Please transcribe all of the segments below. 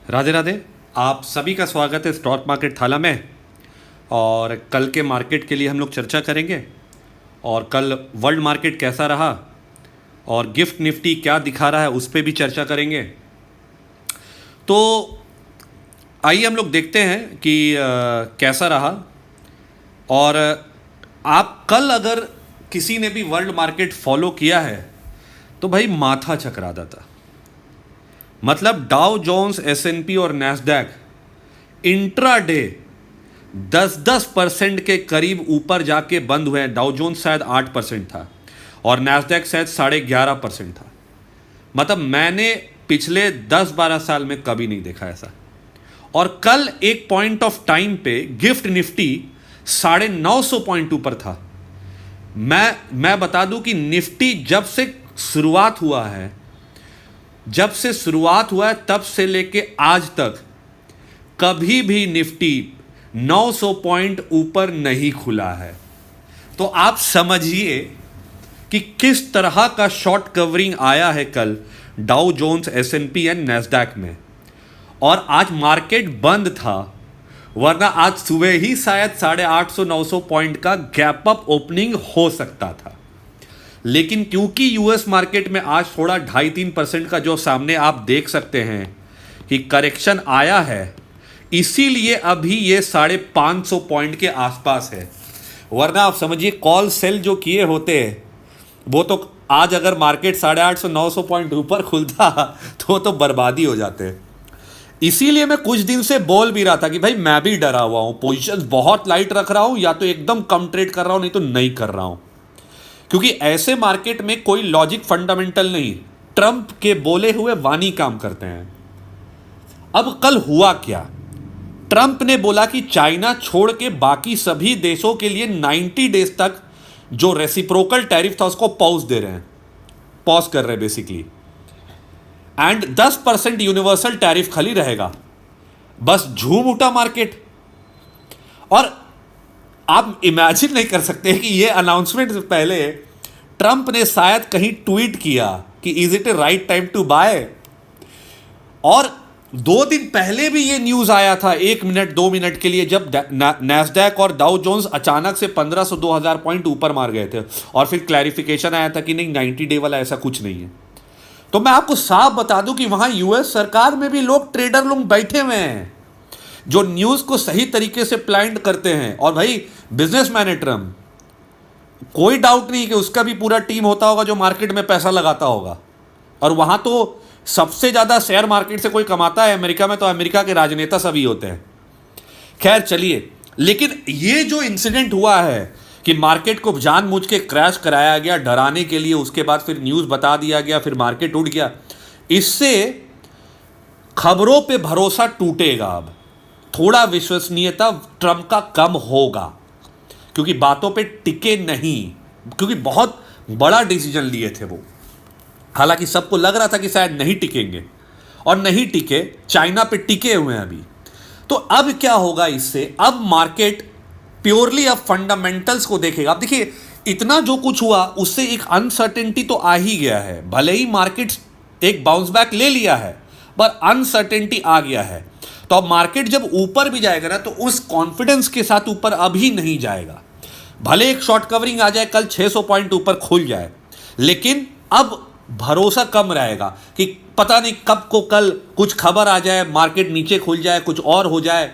राधे राधे। आप सभी का स्वागत है स्टॉक मार्केट थाला में। और कल के मार्केट के लिए हम लोग चर्चा करेंगे और कल वर्ल्ड मार्केट कैसा रहा और गिफ्ट निफ्टी क्या दिखा रहा है उस पर भी चर्चा करेंगे। तो आइए हम लोग देखते हैं कि कैसा रहा। और आप कल अगर किसी ने भी वर्ल्ड मार्केट फॉलो किया है तो भाई माथा चकराता था। मतलब डाउ जोन्स, एसएनपी और नैस्डैक इंट्राडे 10% के करीब ऊपर जाके बंद हुए हैं। डाउ जोन्स शायद 8% था और नैस्डैक शायद 11.5% था। मतलब मैंने पिछले 10-12 साल में कभी नहीं देखा ऐसा। और कल एक पॉइंट ऑफ टाइम पे गिफ्ट निफ्टी 950 पॉइंट ऊपर था। मैं बता दूं कि निफ्टी जब से शुरुआत हुआ है तब से लेके आज तक कभी भी निफ्टी 900 पॉइंट ऊपर नहीं खुला है। तो आप समझिए कि किस तरह का शॉर्ट कवरिंग आया है कल Dow Jones, S&P and Nasdaq में। और आज मार्केट बंद था, वरना आज सुबह ही शायद 850-900 पॉइंट का गैप अप ओपनिंग हो सकता था। लेकिन क्योंकि यूएस मार्केट में आज थोड़ा 2.5-3% का जो सामने आप देख सकते हैं कि करेक्शन आया है, इसीलिए अभी ये 550 पॉइंट के आसपास है। वरना आप समझिए कॉल सेल जो किए होते हैं वो तो आज अगर मार्केट 850-900 पॉइंट ऊपर खुलता तो बर्बादी हो जाते। इसीलिए मैं कुछ दिन से बोल भी रहा था कि भाई मैं भी डरा हुआ हूं, पोजीशंस बहुत लाइट रख रहा हूं या तो एकदम कम ट्रेड कर रहा हूं, नहीं तो नहीं कर रहा हूं। क्योंकि ऐसे मार्केट में कोई लॉजिक फंडामेंटल नहीं, ट्रंप के बोले हुए वाणी काम करते हैं। अब कल हुआ क्या? ट्रंप ने बोला कि चाइना छोड़ के बाकी सभी देशों के लिए 90 डेज तक जो रेसिप्रोकल टैरिफ था उसको पॉज कर रहे हैं बेसिकली। एंड 10% यूनिवर्सल टैरिफ खाली रहेगा। बस झूम उठा मार्केट। और आप इमेजिन नहीं कर सकते कि ये अनाउंसमेंट से पहले ट्रंप ने शायद कहीं ट्वीट किया कि is it a right time to buy. और 2 दिन पहले भी ये न्यूज आया था 1 मिनट 2 मिनट के लिए, जब नैस्डैक और डाउ जोन्स अचानक से 1500-2000 पॉइंट ऊपर मार गए थे। और फिर क्लैरिफिकेशन आया था कि नहीं, 90 डे वाला ऐसा कुछ नहीं है। तो मैं आपको साफ बता दूं कि वहां यूएस सरकार में भी ट्रेडर लोग बैठे हुए हैं जो न्यूज को सही तरीके से प्लान करते हैं। और भाई बिजनेसमैन है ट्रम्प, कोई डाउट नहीं कि उसका भी पूरा टीम होता होगा जो मार्केट में पैसा लगाता होगा। और वहां तो सबसे ज्यादा शेयर मार्केट से कोई कमाता है अमेरिका में, तो अमेरिका के राजनेता सभी होते हैं। खैर चलिए, लेकिन ये जो इंसिडेंट हुआ है कि मार्केट को जानबूझ के क्रैश कराया गया डराने के लिए, उसके बाद फिर न्यूज बता दिया गया, फिर मार्केट उठ गया, इससे खबरों पे भरोसा टूटेगा। अब थोड़ा विश्वसनीयता ट्रंप का कम होगा क्योंकि बातों पे टिके नहीं, क्योंकि बहुत बड़ा डिसीजन लिए थे वो। हालांकि सबको लग रहा था कि शायद नहीं टिकेंगे, और नहीं टिके, चाइना पे टिके हुए हैं अभी। तो अब क्या होगा इससे? अब मार्केट प्योरली अब फंडामेंटल्स को देखेगा। अब देखिए, इतना जो कुछ हुआ उससे एक अनसर्टेनिटी तो आ ही गया है। भले ही मार्केट एक बाउंस बैक ले लिया है, पर अनसर्टेनिटी आ गया है। तो अब मार्केट जब ऊपर भी जाएगा ना, तो उस कॉन्फिडेंस के साथ ऊपर अभी नहीं जाएगा। भले एक शॉर्ट कवरिंग आ जाए, कल 600 पॉइंट ऊपर खुल जाए, लेकिन अब भरोसा कम रहेगा कि पता नहीं कब को कल कुछ खबर आ जाए, मार्केट नीचे खुल जाए, कुछ और हो जाए।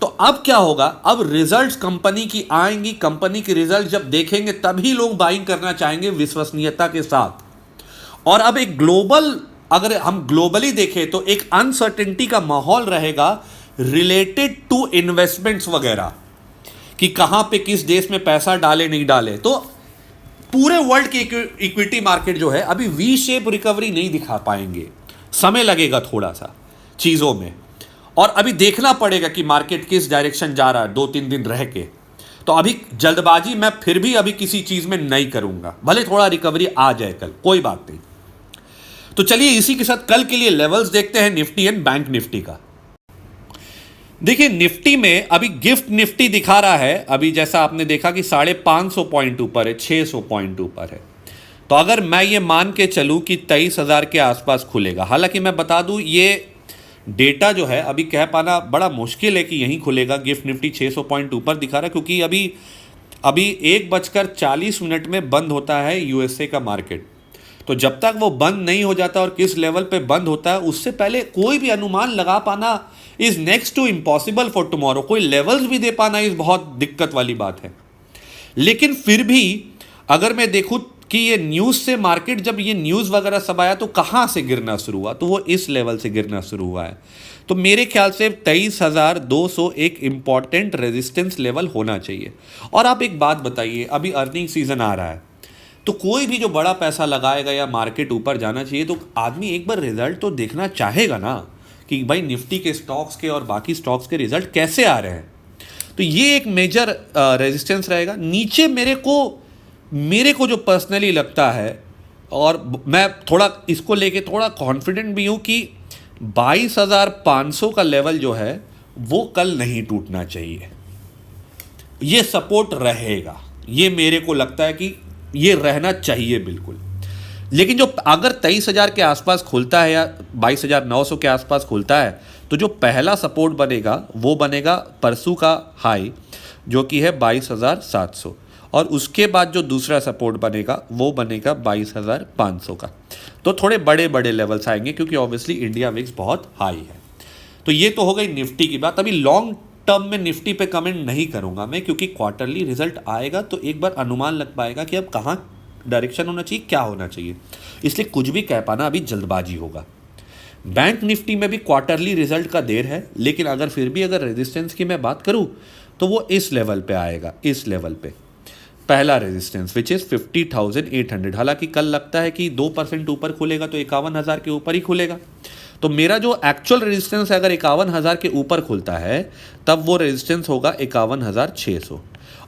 तो अब क्या होगा? अब रिजल्ट्स कंपनी की आएंगी, कंपनी की रिजल्ट जब देखेंगे तभी लोग बाइंग करना चाहेंगे विश्वसनीयता के साथ। और अब एक ग्लोबल, अगर हम ग्लोबली देखें तो एक अनसर्टेनिटी का माहौल रहेगा रिलेटेड टू इन्वेस्टमेंट्स वगैरह, कि कहां पे किस देश में पैसा डाले नहीं डाले। तो पूरे वर्ल्ड की इक्विटी मार्केट जो है अभी वी शेप रिकवरी नहीं दिखा पाएंगे, समय लगेगा थोड़ा सा चीजों में। और अभी देखना पड़ेगा कि मार्केट किस डायरेक्शन जा रहा है 2-3 दिन रह के। तो अभी जल्दबाजी मैं फिर भी अभी किसी चीज में नहीं करूंगा, भले थोड़ा रिकवरी आ जाए कल, कोई बात नहीं। तो चलिए इसी के साथ कल के लिए लेवल्स देखते हैं निफ्टी एंड बैंक निफ्टी का। देखिए, निफ्टी में अभी गिफ्ट निफ्टी दिखा रहा है, अभी जैसा आपने देखा कि 550 पॉइंट ऊपर है, 600 पॉइंट ऊपर है। तो अगर मैं ये मान के चलूं कि 23,000 के आसपास खुलेगा, हालांकि मैं बता दूं ये डेटा जो है अभी कह पाना बड़ा मुश्किल है कि यहीं खुलेगा। गिफ्ट निफ्टी 600 पॉइंट ऊपर दिखा रहा है, क्योंकि अभी अभी 1:40 में बंद होता है यूएसए का मार्केट। तो जब तक वो बंद नहीं हो जाता और किस लेवल पे बंद होता है, उससे पहले कोई भी अनुमान लगा पाना is next to impossible for tomorrow. कोई लेवल्स भी दे पाना इस बहुत दिक्कत वाली बात है। लेकिन फिर भी अगर मैं देखूं कि ये न्यूज़ से मार्केट, जब ये न्यूज़ वगैरह सब आया तो कहाँ से गिरना शुरू हुआ, तो वो इस लेवल से गिरना शुरू हुआ है। तो मेरे ख्याल से 23,200 एक इम्पॉर्टेंट रेजिस्टेंस लेवल होना चाहिए। और आप एक बात बताइए, अभी अर्निंग सीजन आ रहा है, तो कोई भी जो बड़ा पैसा लगाएगा या मार्केट ऊपर जाना चाहिए, तो आदमी एक बार रिजल्ट तो देखना चाहेगा ना, कि भाई निफ्टी के स्टॉक्स के और बाकी स्टॉक्स के रिजल्ट कैसे आ रहे हैं। तो ये एक मेजर रेजिस्टेंस रहेगा। नीचे मेरे को जो पर्सनली लगता है, और मैं थोड़ा इसको लेके थोड़ा कॉन्फिडेंट भी हूँ कि 22,500 का लेवल जो है वो कल नहीं टूटना चाहिए। ये सपोर्ट रहेगा, ये मेरे को लगता है कि ये रहना चाहिए बिल्कुल। लेकिन जो अगर 23,000 के आसपास खुलता है या 22,900 के आसपास खुलता है, तो जो पहला सपोर्ट बनेगा वो बनेगा परसों का हाई, जो कि है 22,700, और उसके बाद जो दूसरा सपोर्ट बनेगा वो बनेगा 22,500 का। तो थोड़े बड़े बड़े लेवल्स आएंगे, क्योंकि ऑब्वियसली इंडिया विक्स बहुत हाई है। तो ये तो हो गई निफ्टी की बात। अभी लॉन्ग टर्म में निफ्टी पे कमेंट नहीं करूंगा मैं, क्योंकि क्वार्टरली रिजल्ट आएगा तो एक बार अनुमान लग पाएगा कि अब कहाँ डायरेक्शन होना चाहिए, क्या होना चाहिए। इसलिए कुछ भी कह पाना अभी जल्दबाजी होगा। बैंक निफ्टी में भी क्वार्टरली रिजल्ट का देर है, लेकिन अगर फिर भी अगर रेजिस्टेंस की मैं बात करूं तो वो इस लेवल पे आएगा, इस लेवल पे पहला रेजिस्टेंस विच इज़ 50,800। हालांकि कल लगता है कि 2% ऊपर खुलेगा तो 51,000 के ऊपर ही खुलेगा। तो मेरा जो एक्चुअल रेजिस्टेंस है, अगर 51,000 के ऊपर खुलता है तब वो रेजिस्टेंस होगा 51,600।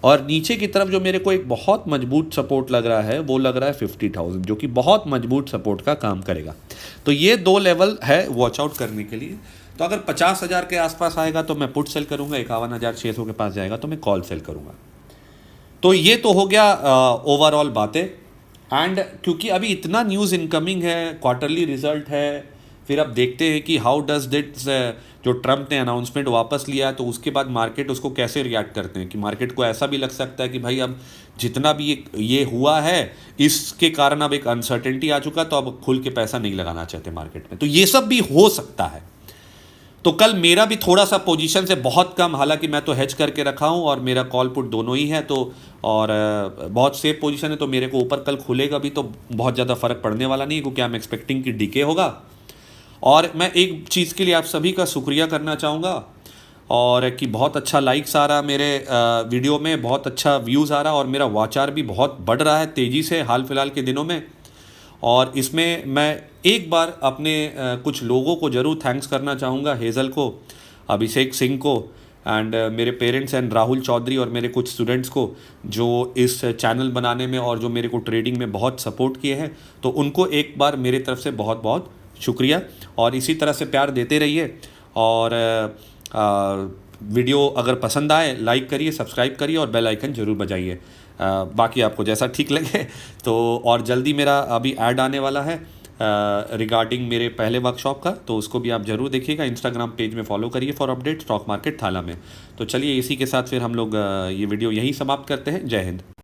और नीचे की तरफ जो मेरे को एक बहुत मजबूत सपोर्ट लग रहा है वो लग रहा है 50,000, जो कि बहुत मजबूत सपोर्ट का काम करेगा। तो ये दो लेवल है वॉच आउट करने के लिए। तो अगर 50,000 के आसपास आएगा तो मैं पुट सेल करूंगा, 51,600 के पास जाएगा तो मैं कॉल सेल करूंगा। तो ये तो हो गया ओवरऑल बातें। एंड क्योंकि अभी इतना न्यूज़ इनकमिंग है, क्वार्टरली रिजल्ट है, फिर अब देखते हैं कि हाउ डज दिट्स, जो ट्रम्प ने अनाउंसमेंट वापस लिया तो उसके बाद मार्केट उसको कैसे रिएक्ट करते हैं। कि मार्केट को ऐसा भी लग सकता है कि भाई अब जितना भी ये हुआ है इसके कारण अब एक अनसर्टेनिटी आ चुका, तो अब खुल के पैसा नहीं लगाना चाहते मार्केट में। तो ये सब भी हो सकता है। तो कल मेरा भी थोड़ा सा पोजीशन से बहुत कम, हालांकि मैं तो हेज करके रखा हूँ और मेरा कॉल पुट दोनों ही है, तो और बहुत सेफ पोजीशन है, तो मेरे को ऊपर कल खुलेगा भी तो बहुत ज़्यादा फर्क पड़ने वाला नहीं है, क्योंकि आई एम एक्सपेक्टिंग कि डीके होगा। और मैं एक चीज़ के लिए आप सभी का शुक्रिया करना चाहूँगा, और कि बहुत अच्छा लाइक्स आ रहा मेरे वीडियो में, बहुत अच्छा व्यूज़ आ रहा, और मेरा वाचार भी बहुत बढ़ रहा है तेज़ी से हाल फिलहाल के दिनों में। और इसमें मैं एक बार अपने कुछ लोगों को ज़रूर थैंक्स करना चाहूँगा, हेज़ल को, अभिषेक सिंह को, एंड मेरे पेरेंट्स एंड राहुल चौधरी और मेरे कुछ स्टूडेंट्स को, जो इस चैनल बनाने में और जो मेरे को ट्रेडिंग में बहुत सपोर्ट किए हैं। तो उनको एक बार मेरे तरफ से बहुत बहुत शुक्रिया, और इसी तरह से प्यार देते रहिए। और वीडियो अगर पसंद आए लाइक करिए, सब्सक्राइब करिए और बेल आइकन ज़रूर बजाइए। बाकी आपको जैसा ठीक लगे। तो और जल्दी मेरा अभी ऐड आने वाला है रिगार्डिंग मेरे पहले वर्कशॉप का, तो उसको भी आप ज़रूर देखिएगा। इंस्टाग्राम पेज में फॉलो करिए फॉर अपडेट स्टॉक मार्केट थाला में। तो चलिए इसी के साथ फिर हम लोग ये वीडियो यहीं समाप्त करते हैं। जय हिंद।